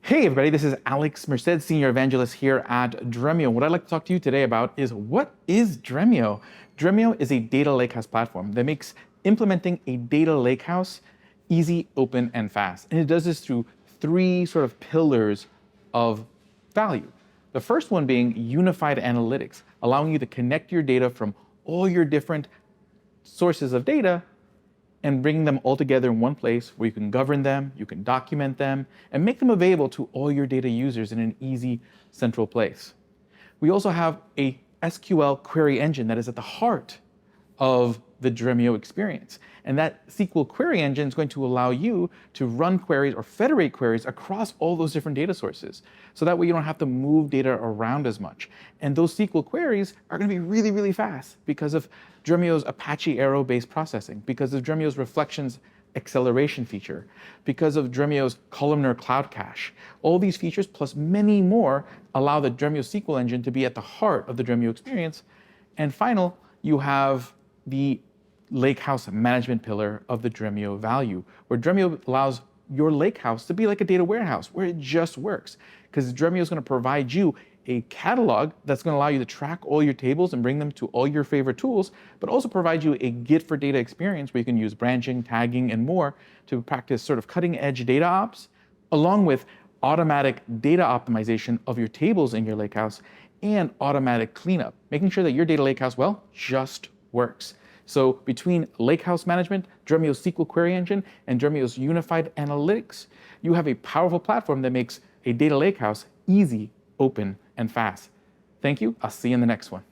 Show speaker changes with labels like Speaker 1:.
Speaker 1: Hey everybody, this is Alex Merced, Senior Evangelist here at Dremio. What I'd like to talk to you today about is what is Dremio? Dremio is a data lakehouse platform that makes implementing a data lakehouse easy, open, and fast. And it does this through three sort of pillars of value. The first one being unified analytics, allowing you to connect your data from all your different sources of data and bring them all together in one place where you can govern them, you can document them, and make them available to all your data users in an easy central place. We also have a SQL query engine that is at the heart of the Dremio experience. And that SQL query engine is going to allow you to run queries or federate queries across all those different data sources. So that way you don't have to move data around as much. And those SQL queries are going to be really, really fast because of Dremio's Apache Arrow-based processing, because of Dremio's Reflections acceleration feature, because of Dremio's columnar cloud cache. All these features plus many more allow the Dremio SQL engine to be at the heart of the Dremio experience. And final, you have the Lakehouse management pillar of the Dremio value, where Dremio allows your Lakehouse to be like a data warehouse, where it just works. Because Dremio is going to provide you a catalog that's going to allow you to track all your tables and bring them to all your favorite tools, but also provide you a Git for data experience where you can use branching, tagging, and more to practice sort of cutting-edge data ops, along with automatic data optimization of your tables in your Lakehouse and automatic cleanup, making sure that your data Lakehouse, well, just works. So between Lakehouse management, Dremio's SQL query engine, and Dremio's unified analytics, you have a powerful platform that makes a data Lakehouse easy, open, and fast. Thank you. I'll see you in the next one.